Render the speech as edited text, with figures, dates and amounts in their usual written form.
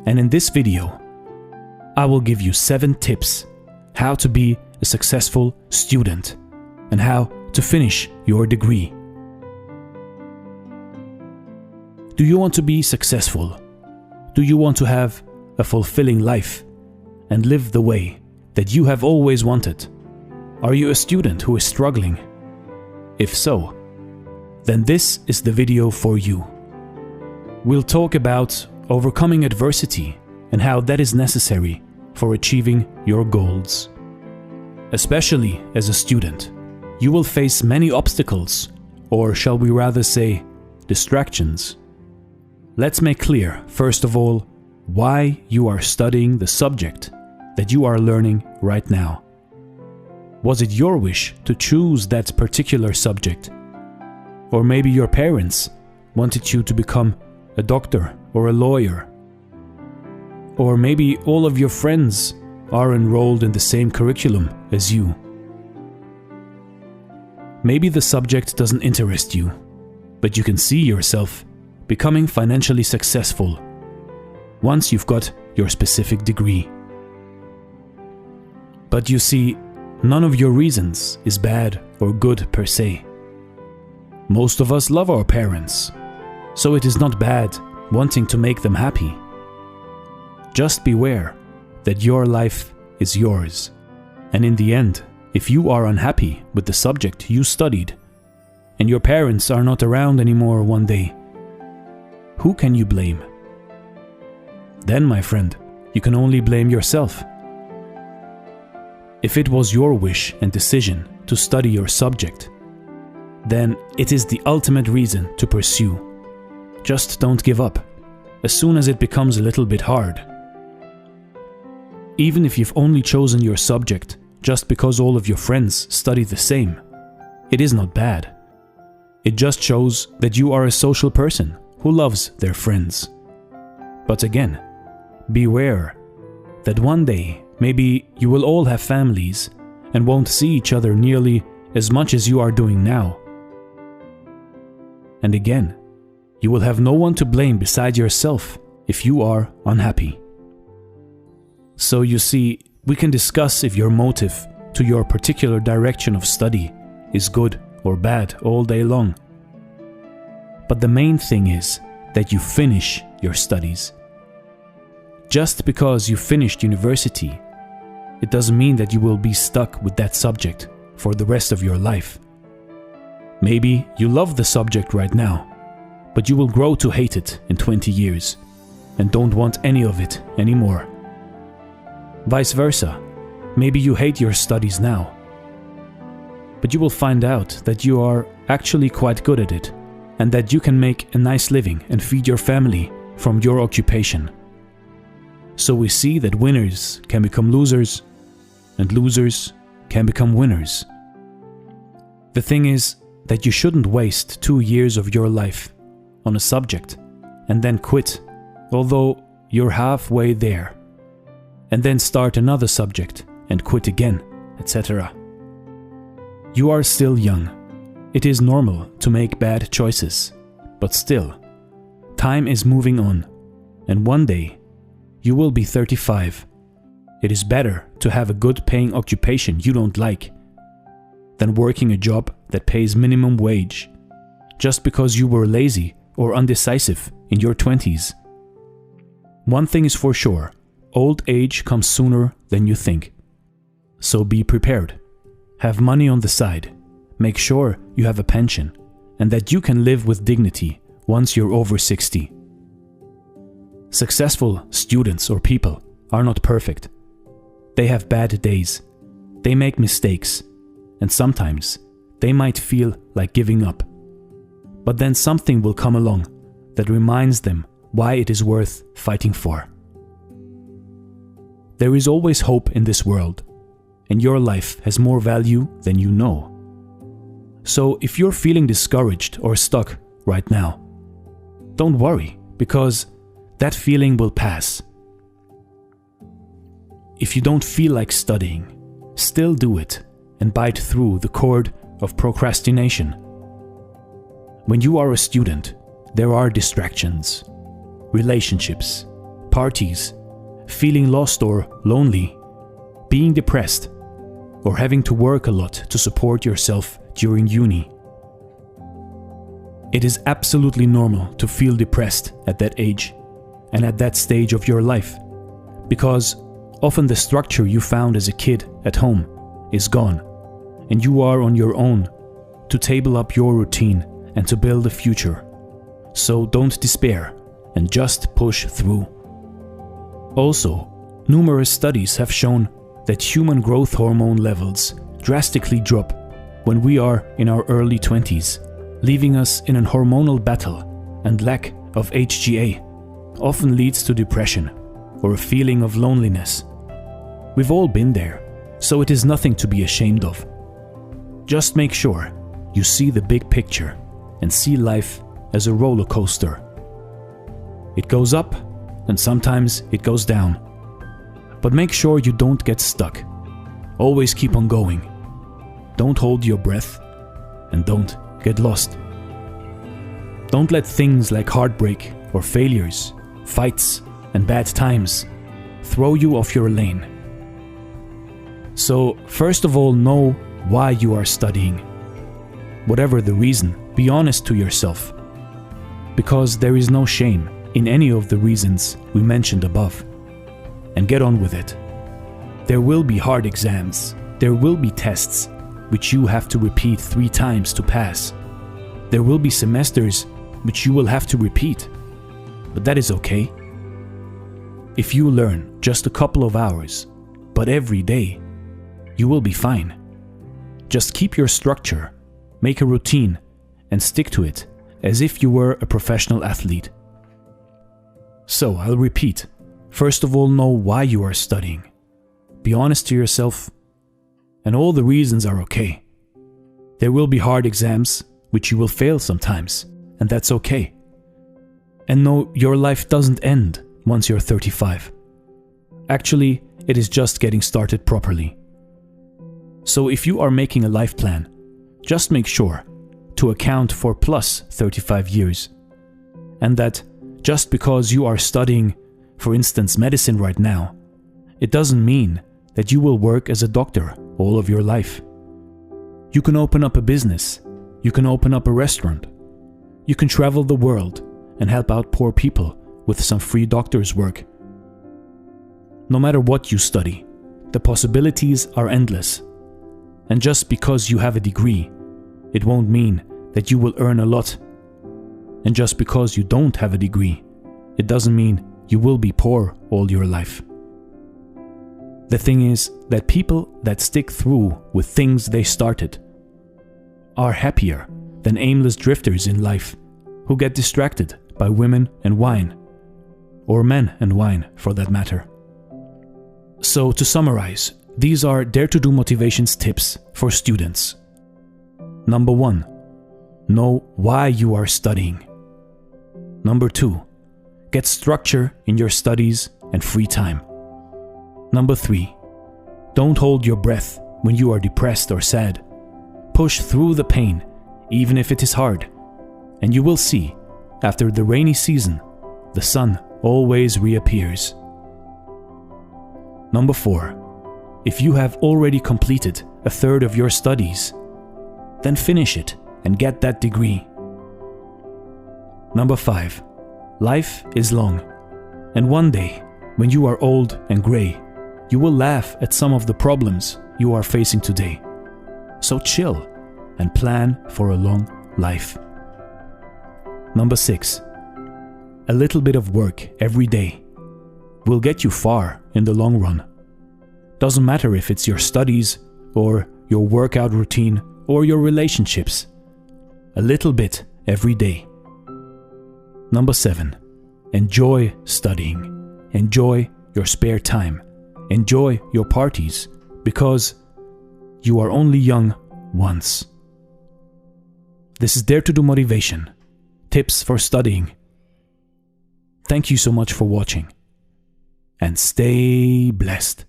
And in this video, I will give you 7 tips how to be a successful student and how to finish your degree. Do you want to be successful? Do you want to have a fulfilling life and live the way that you have always wanted? Are you a student who is struggling? If so, then this is the video for you. We'll talk about overcoming adversity and how that is necessary for achieving your goals. Especially as a student, you will face many obstacles, or shall we rather say, distractions. Let's make clear, first of all, why you are studying the subject that you are learning right now. Was it your wish to choose that particular subject? Or maybe your parents wanted you to become a doctor or a lawyer. Or maybe all of your friends are enrolled in the same curriculum as you. Maybe the subject doesn't interest you, but you can see yourself becoming financially successful once you've got your specific degree. But you see, none of your reasons is bad or good per se. Most of us love our parents, so it is not bad wanting to make them happy. Just beware that your life is yours, and in the end, if you are unhappy with the subject you studied, and your parents are not around anymore one day, who can you blame? Then, my friend, you can only blame yourself. If it was your wish and decision to study your subject, then it is the ultimate reason to pursue. Just don't give up, as soon as it becomes a little bit hard. Even if you've only chosen your subject just because all of your friends study the same, it is not bad. It just shows that you are a social person who loves their friends. But again, beware that one day maybe you will all have families and won't see each other nearly as much as you are doing now. And again, you will have no one to blame beside yourself if you are unhappy. So you see, we can discuss if your motive to your particular direction of study is good or bad all day long. But the main thing is that you finish your studies. Just because you finished university, it doesn't mean that you will be stuck with that subject for the rest of your life. Maybe you love the subject right now, but you will grow to hate it in 20 years and don't want any of it anymore. Vice versa, maybe you hate your studies now, but you will find out that you are actually quite good at it and that you can make a nice living and feed your family from your occupation. So we see that winners can become losers and losers can become winners. The thing is that you shouldn't waste 2 years of your life on a subject and then quit, although you're halfway there, and then start another subject and quit again, etc. You are still young. It is normal to make bad choices, but still, time is moving on, and one day you will be 35. It is better to have a good paying occupation you don't like than working a job that pays minimum wage just because you were lazy or undecisive in your 20s. One thing is for sure, old age comes sooner than you think. So be prepared. Have money on the side. Make sure you have a pension and that you can live with dignity once you're over 60. Successful students or people are not perfect. They have bad days. They make mistakes. And sometimes they might feel like giving up. But then something will come along that reminds them why it is worth fighting for. There is always hope in this world, and your life has more value than you know. So if you're feeling discouraged or stuck right now, don't worry, because that feeling will pass. If you don't feel like studying, still do it and bite through the cord of procrastination. When you are a student, there are distractions, relationships, parties, feeling lost or lonely, being depressed, or having to work a lot to support yourself during uni. It is absolutely normal to feel depressed at that age and at that stage of your life, because often the structure you found as a kid at home is gone, and you are on your own to table up your routine and to build a future. So don't despair and just push through. Also, numerous studies have shown that human growth hormone levels drastically drop when we are in our early 20s, leaving us in a hormonal battle, and lack of HGH often leads to depression or a feeling of loneliness. We've all been there, so it is nothing to be ashamed of. Just make sure you see the big picture and see life as a roller coaster. It goes up and sometimes it goes down. But make sure you don't get stuck. Always keep on going. Don't hold your breath and don't get lost. Don't let things like heartbreak or failures, fights and bad times throw you off your lane. So, first of all, know why you are studying. Whatever the reason, be honest to yourself, because there is no shame in any of the reasons we mentioned above. And get on with it. There will be hard exams, there will be tests which you have to repeat 3 times to pass. There will be semesters which you will have to repeat, but that is okay. If you learn just a couple of hours, but every day, you will be fine. Just keep your structure, make a routine, and stick to it as if you were a professional athlete. So, I'll repeat. First of all, know why you are studying. Be honest to yourself, and all the reasons are okay. There will be hard exams, which you will fail sometimes, and that's okay. And know your life doesn't end once you're 35. Actually, it is just getting started properly. So if you are making a life plan, just make sure to account for plus 35 years. And that just because you are studying, for instance, medicine right now, it doesn't mean that you will work as a doctor all of your life. You can open up a business, you can open up a restaurant, you can travel the world and help out poor people with some free doctor's work. No matter what you study, the possibilities are endless. And just because you have a degree, it won't mean that you will earn a lot. And just because you don't have a degree, it doesn't mean you will be poor all your life. The thing is that people that stick through with things they started are happier than aimless drifters in life who get distracted by women and wine, or men and wine for that matter. So to summarize, these are Dare to Do Motivation's tips for students. Number 1, know why you are studying. Number 2, get structure in your studies and free time. Number 3, don't hold your breath when you are depressed or sad. Push through the pain, even if it is hard, and you will see, after the rainy season, the sun always reappears. Number 4, if you have already completed a third of your studies, then finish it and get that degree. Number 5, life is long, and one day, when you are old and grey, you will laugh at some of the problems you are facing today. So chill and plan for a long life. Number 6, a little bit of work every day will get you far in the long run. Doesn't matter if it's your studies or your workout routine or your relationships. A little bit every day. Number 7, enjoy studying. Enjoy your spare time. Enjoy your parties, because you are only young once. This is Dare to Do Motivation. Tips for studying. Thank you so much for watching. And stay blessed.